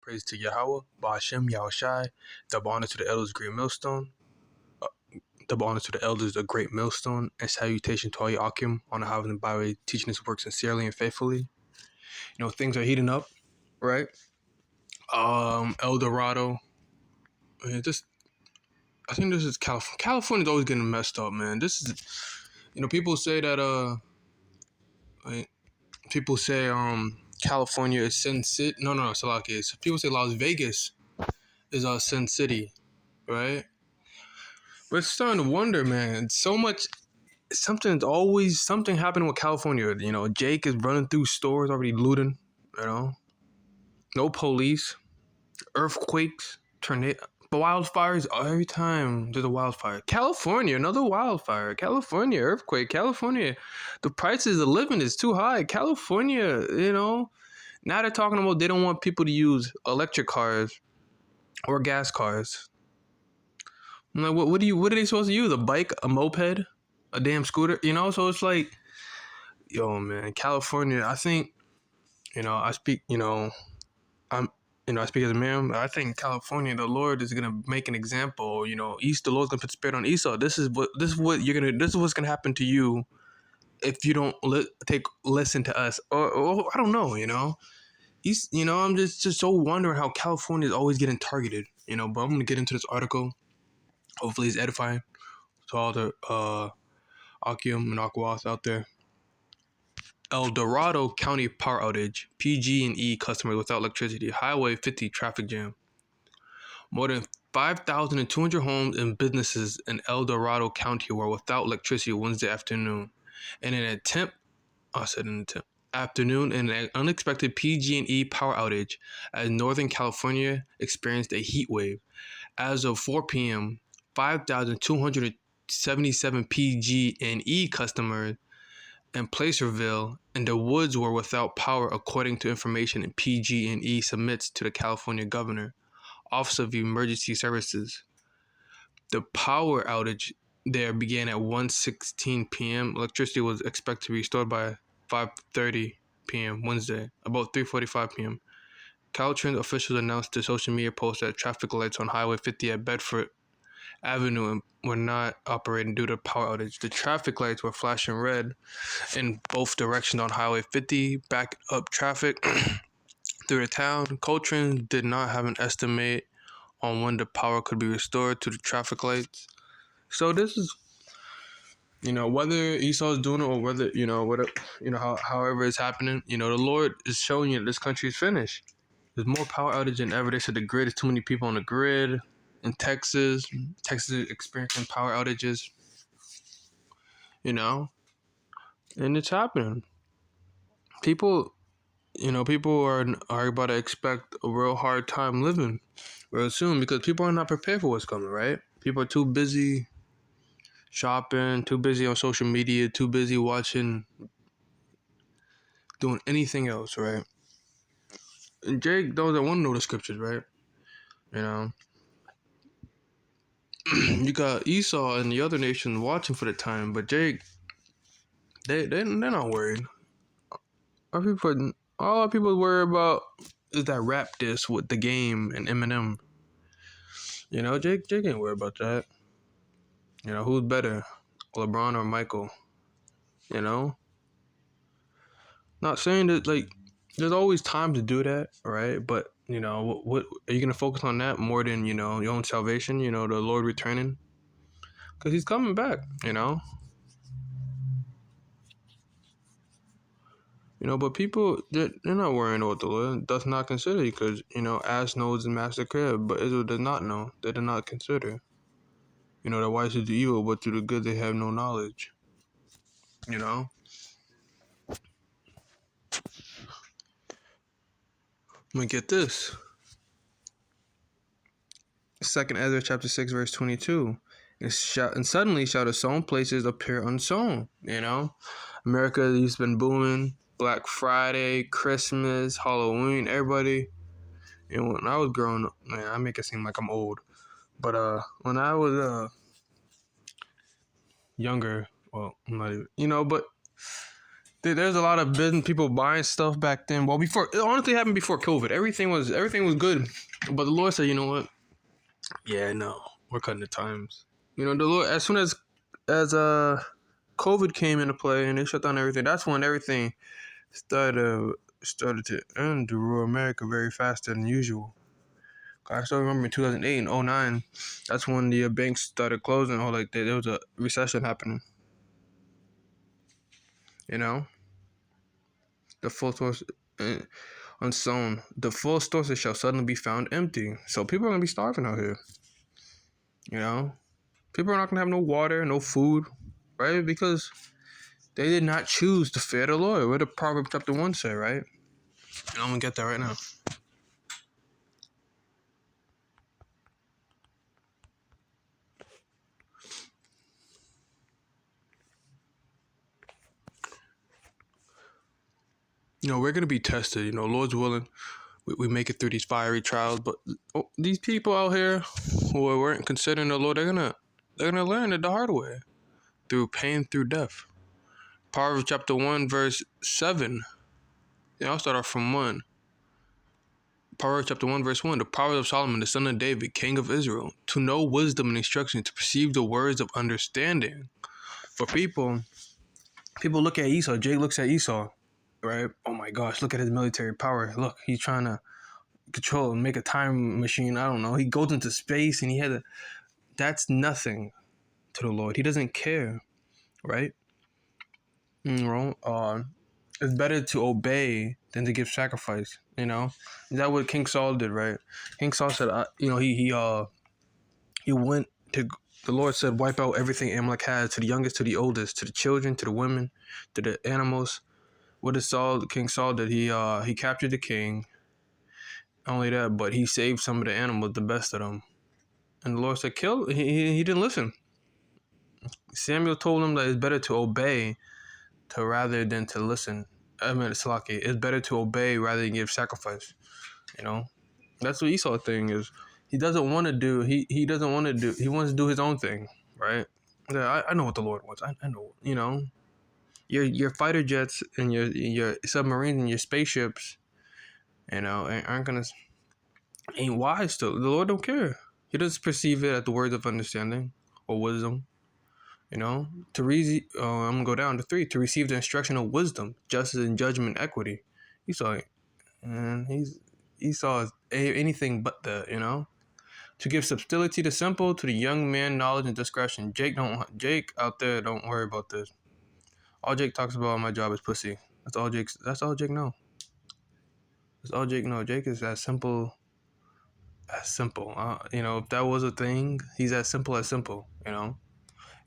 praise to Yahweh, Ba'ashem, Yahushai, double honor to the elders, great millstone, double honor to the elders, a great millstone, and salutation to all your Akim on the highway and byway, teaching his work sincerely and faithfully. Things are heating up, right? El Dorado, I think this is California. California's always getting messed up, man. This is, people say that, people say, California is Sin City. No, Salaki is. People say Las Vegas is Sin City, right? But it's starting to wonder, man. Something happening with California. Jake is running through stores already looting. No police, earthquakes, tornado, wildfires. Every time there's a wildfire, California, another wildfire. California, earthquake. California, the prices of living is too high. California, now they're talking about they don't want people to use electric cars or gas cars. I'm like, what are they supposed to use? A bike, a moped, a damn scooter? So it's like, yo, man, California. I think, I speak, I speak as a man. I think California, the Lord is gonna make an example. The Lord's gonna put the spirit on Esau. This is what's gonna happen to you if you don't listen to us. Or I don't know. I'm just so wondering how California is always getting targeted. But I'm gonna get into this article. Hopefully, it's edifying to all the Akim and Aquas out there. El Dorado County power outage. PG&E customers without electricity. Highway 50 traffic jam. More than 5,200 homes and businesses in El Dorado County were without electricity Wednesday afternoon. In an afternoon in an unexpected PG&E power outage as Northern California experienced a heat wave. As of 4 p.m., 5,277 PG&E customers in Placerville and the Woods were without power, according to information in PG&E submits to the California Governor, Office of Emergency Services. The power outage there began at 1:16 p.m. Electricity was expected to be restored by 5:30 p.m. Wednesday, about 3:45 p.m. Caltrans officials announced to social media posts that traffic lights on Highway 50 at Bedford Avenue were not operating due to power outage. The traffic lights were flashing red in both directions on Highway 50, back up traffic through the town. Caltrans did not have an estimate on when the power could be restored to the traffic lights. So this is, whether Esau's doing it or whether, however it's happening, the Lord is showing you that this country is finished. There's more power outage than ever. They said the grid is too many people on the grid. In Texas is experiencing power outages, and it's happening. People are about to expect a real hard time living real soon because people are not prepared for what's coming, right? People are too busy shopping, too busy on social media, too busy watching, doing anything else, right? And Jake doesn't want to know the scriptures, right? You got Esau and the other nations watching for the time, but Jake, they're not worried. All people worry about is that rap diss with The Game and Eminem. Jake ain't worried about that. Who's better, LeBron or Michael? Not saying that there's always time to do that, right? But what are you gonna focus on that more than your own salvation? The Lord returning, because He's coming back. But people, they're not worrying what the Lord does not consider, because, ass knows the master crib, but Israel does not know. They do not consider. They're wise to do evil, but to the good they have no knowledge. I'm gonna get this. 2nd Ezra chapter 6 verse 22. And suddenly shall the sown places appear unsown. America has been booming. Black Friday, Christmas, Halloween, everybody. When I was growing up, man, I make it seem like I'm old. But when I was younger, well, I'm not even, but There's a lot of business people buying stuff back then. Well, before it honestly happened before COVID. Everything was good, but the Lord said, you know what? Yeah, no, we're cutting the times. You know, the Lord as soon as COVID came into play and they shut down everything. That's when everything started to end to rural America very faster than usual. I still remember in 2008 and '09, that's when the banks started closing. Or like there was a recession happening. You know, the full source unsown. The full sources shall suddenly be found empty. So people are gonna be starving out here. You know, people are not gonna have no water, no food, right? Because they did not choose to fear the Lord. What did Proverbs chapter 1 say, right? And I'm gonna get that right now. You know, we're gonna be tested. You know, Lord's willing, we make it through these fiery trials. But these people out here who weren't considering the Lord, they're gonna learn it the hard way through pain, through death. Proverbs chapter 1 verse 7. Yeah, I'll start off from 1. Proverbs chapter 1 verse 1. The Proverbs of Solomon, the son of David, king of Israel, to know wisdom and instruction, to perceive the words of understanding. For people look at Esau. Jake looks at Esau, right? Oh my gosh, look at his military power. Look, he's trying to control and make a time machine. I don't know. He goes into space and that's nothing to the Lord. He doesn't care, right? It's better to obey than to give sacrifice. You know, is that what King Saul did, right? King Saul said, he went to the Lord said, wipe out everything Amalek has, to the youngest, to the oldest, to the children, to the women, to the animals. What did King Saul did? He captured the king. Not only that, but he saved some of the animals, the best of them. And the Lord said, kill. He didn't listen. Samuel told him that it's better to obey rather than to listen. I mean, it's better to obey rather than give sacrifice. You know, that's what Esau thing is. He doesn't want to do. He doesn't want to do. He wants to do his own thing, right? Yeah, I know what the Lord wants. I know. You know, your fighter jets and your submarines and your spaceships, you know, ain't wise to the Lord. Don't care. He doesn't perceive it at the words of understanding or wisdom. You know, I'm gonna go down to 3 to receive the instruction of wisdom, justice, and judgment, equity. Esau, and Esau is anything but that. You know, to give subtlety to simple, to the young man knowledge and discretion. Jake out there don't worry about this. All Jake talks about on my job is pussy. That's all Jake know. That's all Jake know. Jake is as simple as simple. You know, if that was a thing, he's as simple. You know.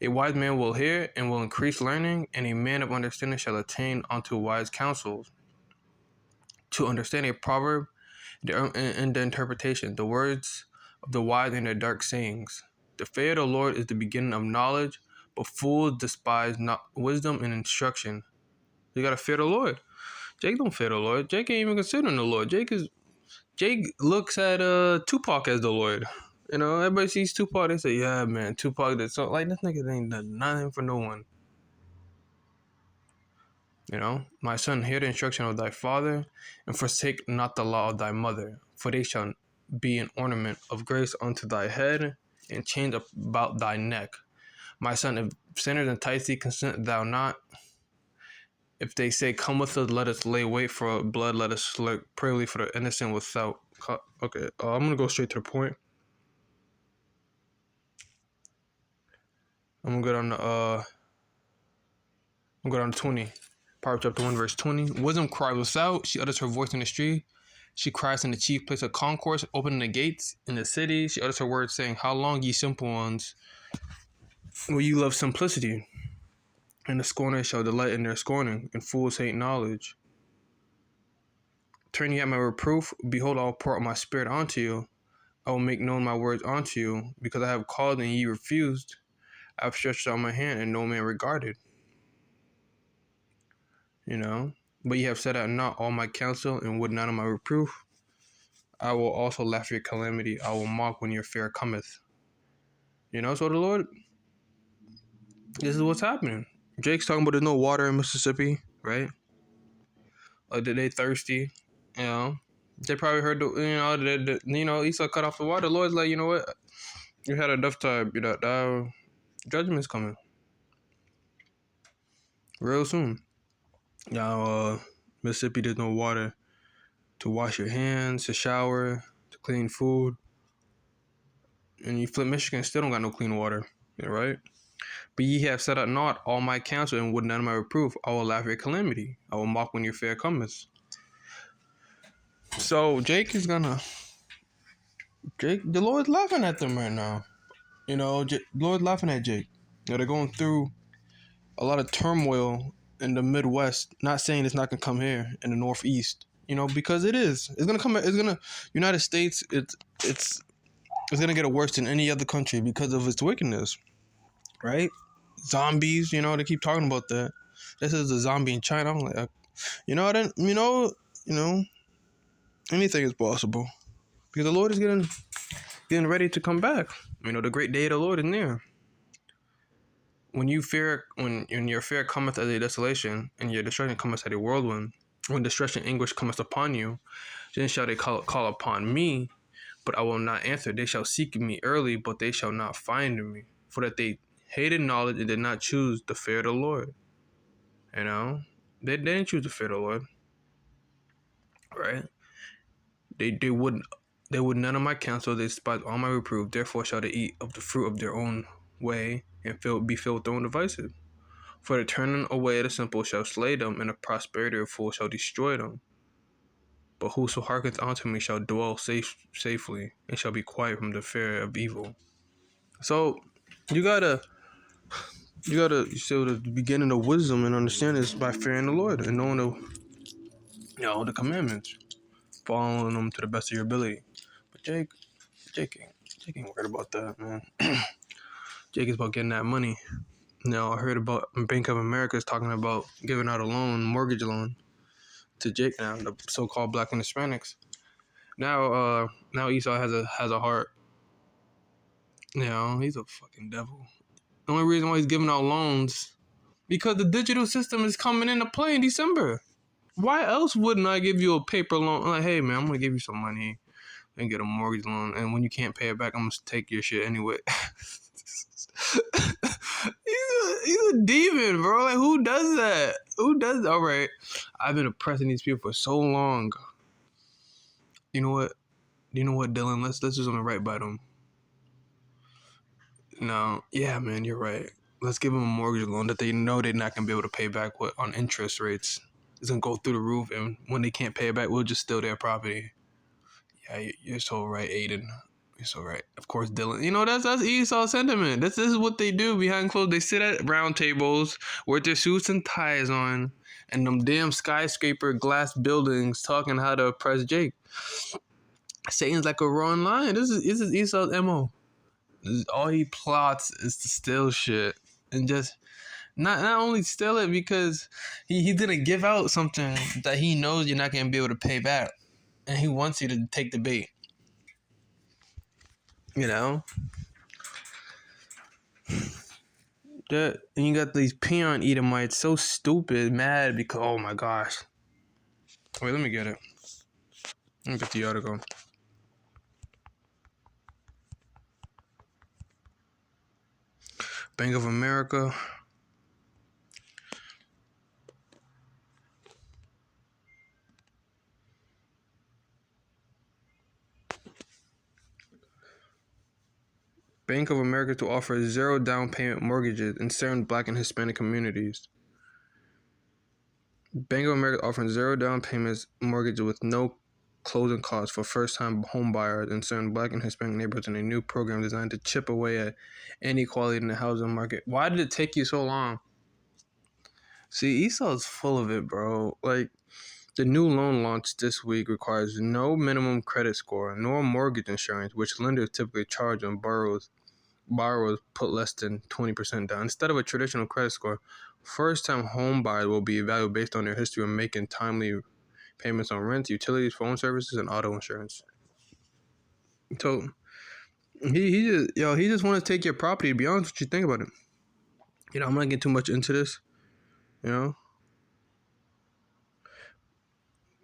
A wise man will hear and will increase learning, and a man of understanding shall attain unto wise counsels. To understand a proverb and the interpretation, the words of the wise and their dark sayings. The fear of the Lord is the beginning of knowledge, but fools despise not wisdom and instruction. You gotta fear the Lord. Jake don't fear the Lord. Jake ain't even considering the Lord. Jake looks at Tupac as the Lord. You know, everybody sees Tupac, they say, yeah, man, Tupac did so. Like, this nigga ain't done nothing for no one. You know, my son, hear the instruction of thy father, and forsake not the law of thy mother, for they shall be an ornament of grace unto thy head, and chains about thy neck. My son, if sinners entice thee, consent thou not. If they say, come with us, let us lay wait for blood, let us slay privily for the innocent without. Okay, I'm gonna go straight to the point. I'm gonna go down to 20. Proverbs chapter 1, verse 20. Wisdom cries without, she utters her voice in the street. She cries in the chief place of concourse, opening the gates in the city. She utters her words, saying, how long, ye simple ones, will you love simplicity? And the scorners shall delight in their scorning, and fools hate knowledge. Turn ye at my reproof, behold, I will pour out my spirit unto you. I will make known my words unto you, because I have called and ye refused. I have stretched out my hand, and no man regarded. You know, but ye have set at naught all my counsel, and would not of my reproof. I will also laugh at your calamity. I will mock when your fear cometh. You know, so the Lord, this is what's happening. Jake's talking about there's no water in Mississippi. right? They thirsty, you know. They probably heard Esau cut off the water. The Lord's like, you know what? You had enough time. Judgment's coming real soon. Now, Mississippi, there's no water to wash your hands, to shower, to clean food. And you flip Michigan, still don't got no clean water, right? But ye have set at naught all my counsel and would none of my reproof. I will laugh at your calamity. I will mock when your fear cometh. So the Lord's laughing at them right now. The Lord's laughing at Jake. They're going through a lot of turmoil in the Midwest. Not saying it's not gonna come here in the Northeast. Because it is. It's gonna come. It's gonna. United States. It's gonna get worse than any other country because of its wickedness, right? Zombies. They keep talking about that. This is a zombie in China. I'm like, I don't. Anything is possible because the Lord is getting ready to come back. The great day of the Lord is near. When your fear cometh as a desolation, and your destruction cometh as a whirlwind, when distress and anguish cometh upon you, then shall they call upon me, but I will not answer. They shall seek me early, but they shall not find me. For that they hated knowledge and did not choose the fear of the Lord. They didn't choose the fear of the Lord. Right? They would none of my counsel, they despise all my reproof, therefore shall they eat of the fruit of their own way, and be filled with their own devices. For the turning away of the simple shall slay them, and the prosperity of fools shall destroy them. But whoso hearkeneth unto me shall dwell safely, and shall be quiet from the fear of evil. So you gotta show the beginning of wisdom and understanding is by fearing the Lord and knowing the commandments, following them to the best of your ability. But Jake ain't worried about that, man. Jake is about getting that money. I heard about Bank of America is talking about giving out a mortgage loan to Jake now, the so-called Black and Hispanics. Now Esau has a heart. He's a fucking devil. The only reason why he's giving out loans because the digital system is coming into play in December. Why else wouldn't I give you a paper loan? Like, hey man, I'm gonna give you some money and get a mortgage loan, and when you can't pay it back, I'm gonna take your shit anyway. He's a demon, bro. Like, who does that? All right, I've been oppressing these people for so long. You know what, Dylan? Let's do something right by them. No, yeah, man, you're right. Let's give them a mortgage loan that they know they're not gonna be able to pay back on interest rates. It's gonna go through the roof, and when they can't pay it back, we'll just steal their property. Yeah, you're so right, Aiden. You're so right. Of course, Dylan. That's Esau sentiment. This is what they do behind closed. They sit at round tables with their suits and ties on, and them damn skyscraper glass buildings talking how to oppress Jake. Satan's like a roaring lion. This is Esau's MO. All he plots is to steal shit and just not only steal it because he's gonna give out something that he knows you're not gonna be able to pay back, and he wants you to take the bait. And you got these peon Edomites so stupid, mad because oh my gosh. Wait, let me get it. Let me get the article. Bank of America. Bank of America to offer 0 down payment mortgages in certain Black and Hispanic communities. Bank of America offering 0 down payments mortgages with no closing costs for first-time home buyers in certain Black and Hispanic neighborhoods in a new program designed to chip away at inequality in the housing market. Why did it take you so long? See, Esau's full of it, bro. Like, the new loan launched this week requires no minimum credit score nor mortgage insurance, which lenders typically charge on borrowers put less than 20% down. Instead of a traditional credit score, first-time home buyers will be evaluated based on their history of making timely payments on rent, utilities, phone services, and auto insurance. So he just want to take your property. To be honest with you, think about it. I'm not getting too much into this.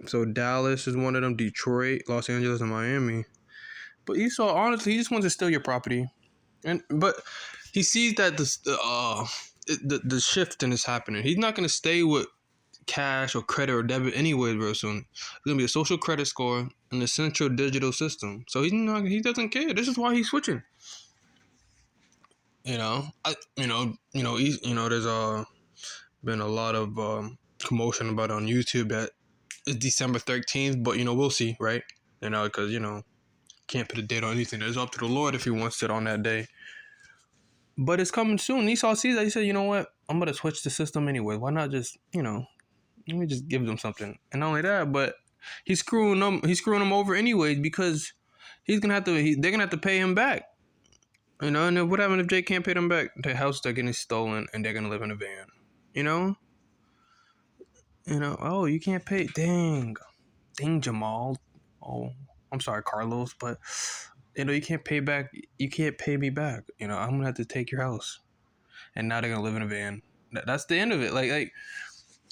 So Dallas is one of them, Detroit, Los Angeles, and Miami. But Esau, honestly, he just wants to steal your property, but he sees that the shifting is happening. He's not gonna stay with cash or credit or debit anyways real soon. It's gonna be a social credit score and the central digital system. So he doesn't care. This is why he's switching. There's been a lot of commotion about it on YouTube that it's December 13th, but we'll see, right? Because can't put a date on anything. It's up to the Lord if he wants it on that day. But it's coming soon. Esau sees that. He said, you know what? I'm gonna switch the system anyway. Why not just let me just give them something. And not only that, but he's screwing them over anyways because they're gonna have to pay him back. And then what happens if Jake can't pay them back? Their house they're getting stolen and they're gonna live in a van. Oh, you can't pay. Dang, Jamal. Oh, I'm sorry, Carlos, but you can't pay back. You can't pay me back. I'm gonna have to take your house, and now they're gonna live in a van. That's the end of it. Like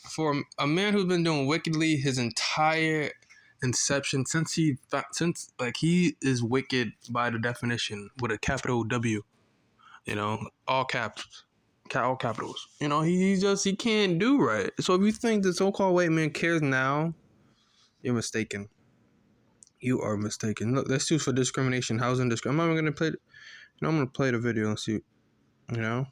for a man who's been doing wickedly his entire inception since he is wicked by the definition with a capital W. All caps. All capitals. He can't do right. So if you think the so-called white man cares now, you're mistaken. You are mistaken. Look, that's used for discrimination, housing discrimination. I'm gonna play. I'm gonna play the video and see. When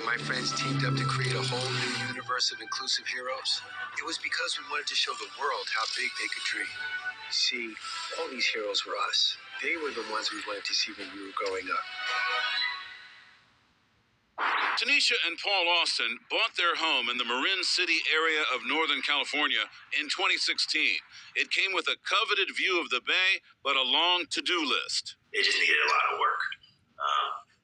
my friends teamed up to create a whole new universe of inclusive heroes, it was because we wanted to show the world how big they could dream. See, all these heroes were us. They were the ones we wanted to see when we were growing up. Tanisha and Paul Austin bought their home in the Marin City area of Northern California in 2016. It came with a coveted view of the bay, but a long to-do list. It just needed a lot of work,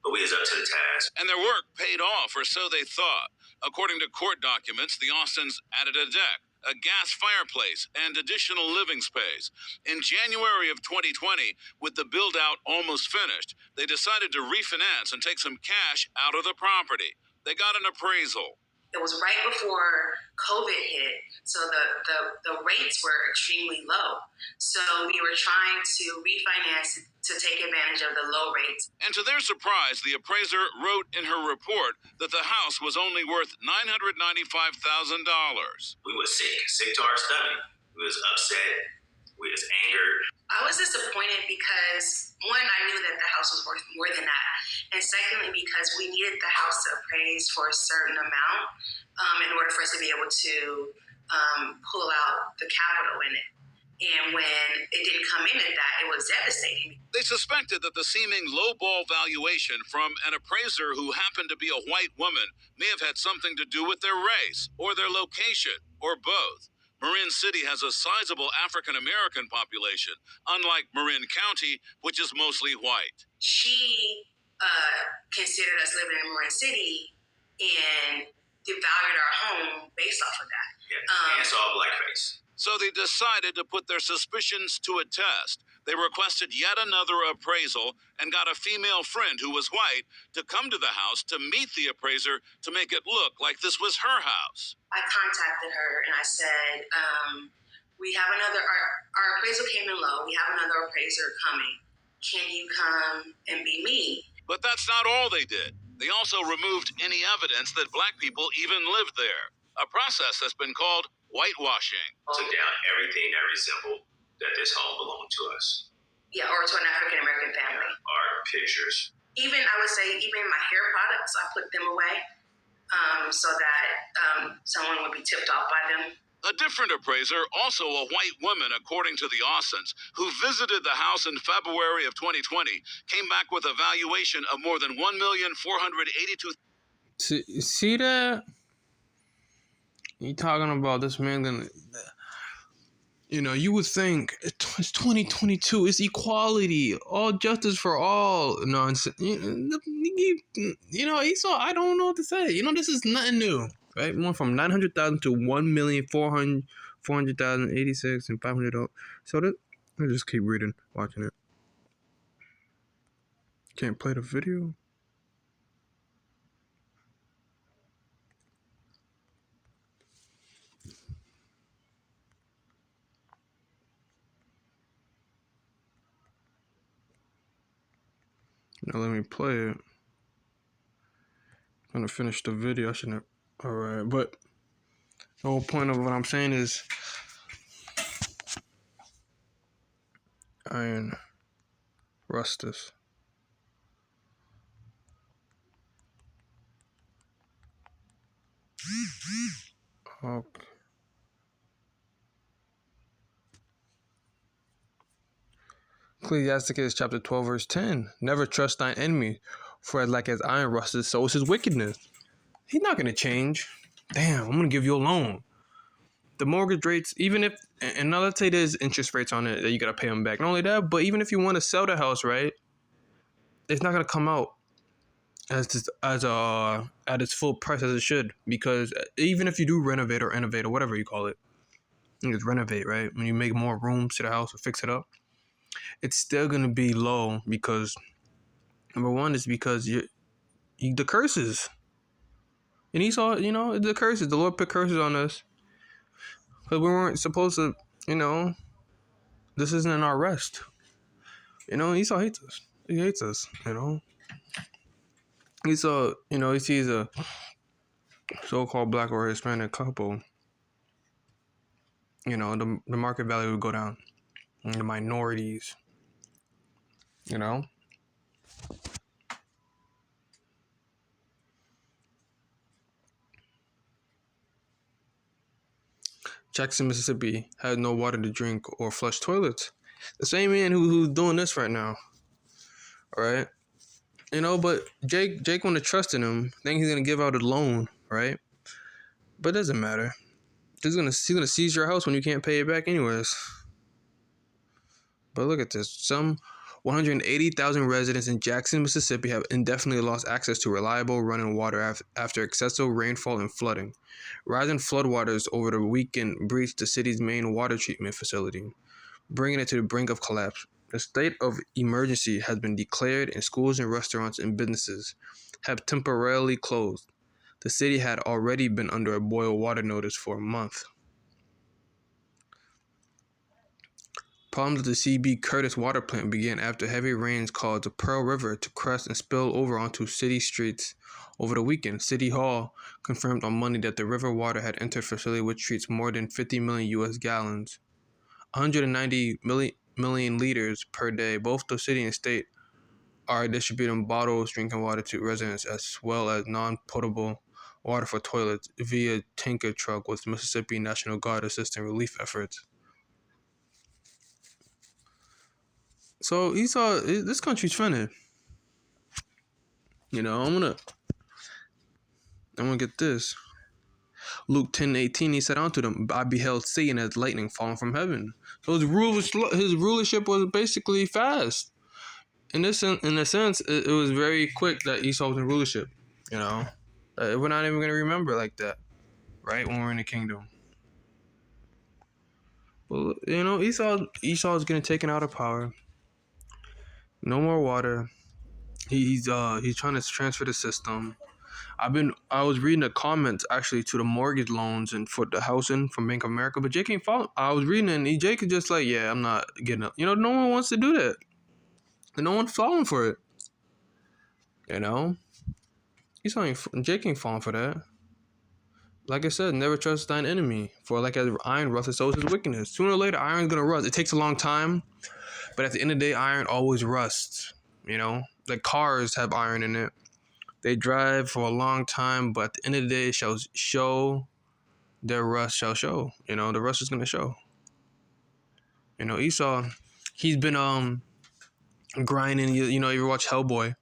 but we was up to the task. And their work paid off, or so they thought. According to court documents, the Austins added a deck, a gas fireplace, and additional living space. In January of 2020, with the build-out almost finished, they decided to refinance and take some cash out of the property. They got an appraisal. It was right before COVID hit, so the rates were extremely low. So we were trying to refinance to take advantage of the low rates. And to their surprise, the appraiser wrote in her report that the house was only worth $995,000. We was sick to our stomach. We was upset. We was angered. I was disappointed because, one, I knew that the house was worth more than that. And secondly, because we needed the house to appraise for a certain amount in order for us to be able to pull out the capital in it. And when it didn't come in at that, it was devastating. They suspected that the seeming lowball valuation from an appraiser who happened to be a white woman may have had something to do with their race, or their location, or both. Marin City has a sizable African-American population, unlike Marin County, which is mostly white. She considered us living in Marin City and devalued our home based off of that. Yeah, and it's all blackface. So they decided to put their suspicions to a test. They requested yet another appraisal and got a female friend who was white to come to the house to meet the appraiser to make it look like this was her house. I contacted her and I said, we have our appraisal came in low. We have another appraiser coming. Can you come and be me? But that's not all they did. They also removed any evidence that black people even lived there. A process that's been called whitewashing. Took down everything that resembled that this home belonged to us. Yeah, or to an African-American family. Our pictures. Even, I would say, even my hair products, I put them away so that someone would be tipped off by them. A different appraiser, also a white woman according to the Austins, who visited the house in February of 2020, came back with a valuation of more than $1,482,000. See that? You talking about this man gonna... you would think it's 2022, it's equality, all justice for all. Nonsense. Esau, I don't know what to say. This is nothing new, right? Went from 900,000 to 1,400,000, 86 and $500. So that I just keep reading, watching it. Can't play the video. Now let me play it. I'm gonna finish the video. I shouldn't. All right, but the whole point of what I'm saying is iron rustus. Okay. Ecclesiasticus chapter 12, verse 10. Never trust thine enemy, for as iron rusted, so is his wickedness. He's not gonna change. Damn, I'm gonna give you a loan. The mortgage rates, even if, and now let's say there's interest rates on it that you gotta pay them back. Not only that, but even if you want to sell the house, right, it's not gonna come out at its full price as it should, because even if you do renovate or innovate or whatever you call it, you just renovate, right? When you make more rooms to the house or fix it up, it's still gonna be low because number one is because the curses. And Esau, the curses. The Lord put curses on us, but we weren't supposed to. This isn't in our rest. Esau hates us. He hates us. Esau, he sees a so-called black or Hispanic couple. The market value would go down. And the minorities. Jackson, Mississippi had no water to drink or flush toilets. The same man who's doing this right now. All right. But Jake want to trust in him, think he's gonna give out a loan, right? But it doesn't matter. He's gonna seize your house when you can't pay it back anyways. But look at this. Some 180,000 residents in Jackson, Mississippi have indefinitely lost access to reliable running water after excessive rainfall and flooding. Rising floodwaters over the weekend breached the city's main water treatment facility, bringing it to the brink of collapse. A state of emergency has been declared and schools and restaurants and businesses have temporarily closed. The city had already been under a boil water notice for a month. Problems at the C.B. Curtis water plant began after heavy rains caused the Pearl River to crest and spill over onto city streets over the weekend. City Hall confirmed on Monday that the river water had entered a facility which treats more than 50 million U.S. gallons, 190 million liters per day. Both the city and state are distributing bottled drinking water to residents as well as non-potable water for toilets via tanker truck with Mississippi National Guard assisting relief efforts. So Esau, this country's funny. I'm gonna get this. Luke 10:18, he said unto them, I beheld Satan as lightning falling from heaven. So his rulership was basically fast. In a sense, it was very quick that Esau was in rulership. We're not even gonna remember like that, right? When we're in the kingdom. Well, Esau is getting taken out of power. No more water. He's trying to transfer the system. I was reading the comments actually to the mortgage loans and for the housing from Bank of America, but Jake ain't follow. I was reading it and Jake is just like, yeah, I'm not getting it. No one wants to do that. And no one's falling for it. Jake ain't falling for that. Like I said, never trust thine enemy. For like as iron rusts, so is his wickedness. Sooner or later, iron's gonna rust. It takes a long time, but at the end of the day, iron always rusts. Like cars have iron in it. They drive for a long time, but at the end of the day, it shall show. Their rust shall show. The rust is gonna show. Esau, he's been grinding. You ever watch Hellboy?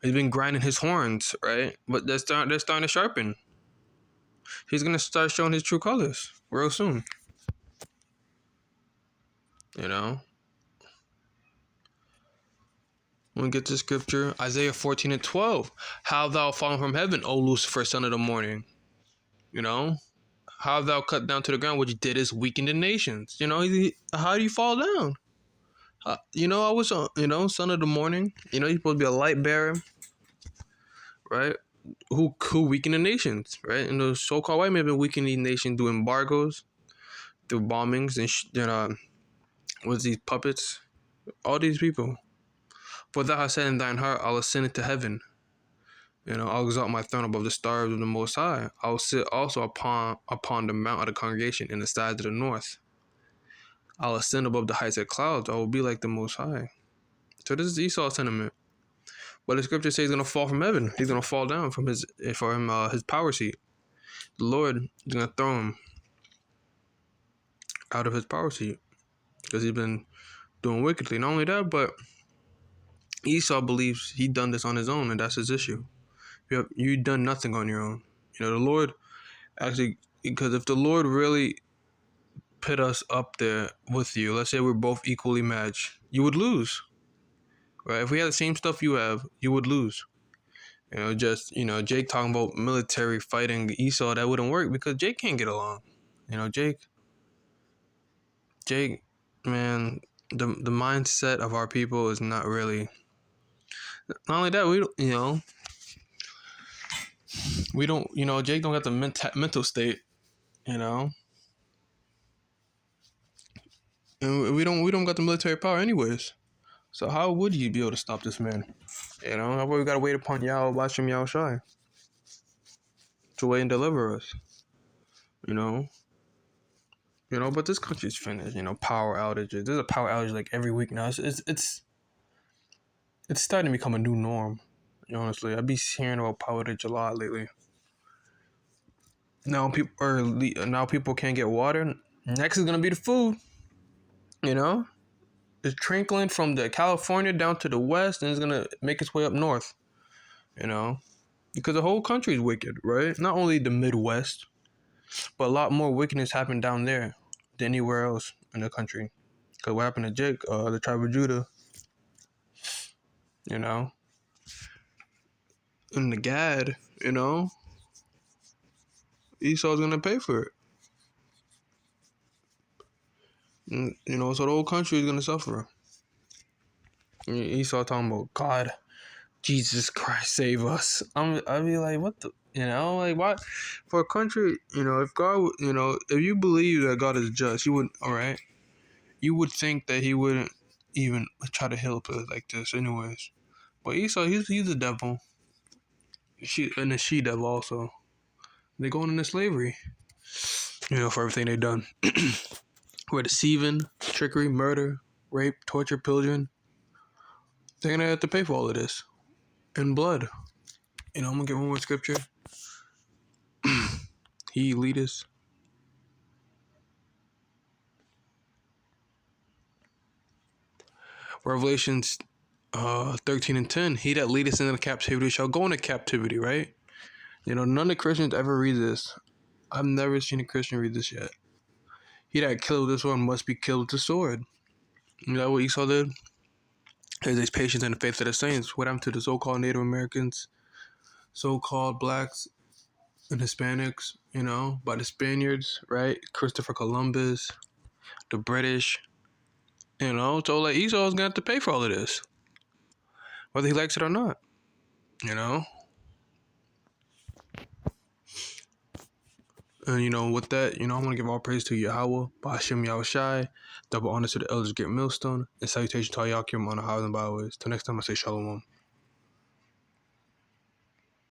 He's been grinding his horns, right? But they're starting to sharpen. He's gonna start showing his true colors real soon. I'm gonna get to scripture. Isaiah 14:12. How thou fallen from heaven, O Lucifer, son of the morning. How thou cut down to the ground, which didst weaken the nations. How do you fall down? I was, son of the morning. You're supposed to be a light bearer, right? Who weaken the nations, right? And the so-called white men have been weakening these nations through embargoes, through bombings, and what's these puppets? All these people. For thou hast said in thine heart, I'll ascend into heaven. I'll exalt my throne above the stars of the Most High. I will sit also upon the mount of the congregation in the sides of the north. I'll ascend above the heights of clouds. I will be like the Most High. So this is Esau's sentiment. But the scripture says he's gonna fall from heaven. He's gonna fall down from his power seat. The Lord is gonna throw him out of his power seat because he's been doing wickedly. Not only that, but Esau believes he done this on his own, and that's his issue. You done nothing on your own. The Lord actually, because if the Lord really put us up there with you, let's say we're both equally matched, you would lose, right? If we had the same stuff you have, you would lose. Jake talking about military fighting Esau, that wouldn't work because Jake can't get along. Jake, man, the mindset of our people is not really. Not only that, we don't. Jake don't got the mental state, and we don't got the military power anyways. So how would you be able to stop this man? How about we gotta wait upon Yahweh, watch him Yahweh Shai to wait and deliver us. But this country's finished. Power outages. There's a power outage like every week now. It's starting to become a new norm. Honestly, I've been hearing about power outage a lot lately. Now people can't get water. Next is gonna be the food. It's trickling from the California down to the west, and it's gonna make its way up north. Because the whole country is wicked, right? Not only the Midwest, but a lot more wickedness happened down there than anywhere else in the country. Because what happened to Jake, the tribe of Judah, and the Gad, Esau's gonna pay for it. And, so the whole country is gonna suffer. Esau talking about God, Jesus Christ, save us. I'd be like, what the, why? For a country, if God, if you believe that God is just, you would think that he wouldn't even try to help us like this anyways. But Esau, he's a devil. And a she-devil also. They're going into slavery, for everything they've done. We're deceiving, trickery, murder, rape, torture, pillaging. They're going to have to pay for all of this. In blood. I'm going to get one more scripture. He lead us. Revelations 13 and 10. He that leadeth into captivity shall go into captivity, right? None of the Christians ever read this. I've never seen a Christian read this yet. He that killed with the sword must be killed with the sword. You know what Esau did? His patience and the faith of the saints. What happened to the so-called Native Americans, so-called blacks and Hispanics, by the Spaniards, right? Christopher Columbus, the British, so like Esau's gonna have to pay for all of this. Whether he likes it or not. And with that, I want to give all praise to Yahweh, Ba'ashem Yahushai, double honor to the elders, Great Millstone, and salutation to all Yakim on the highways and byways. Till next time, I say Shalom.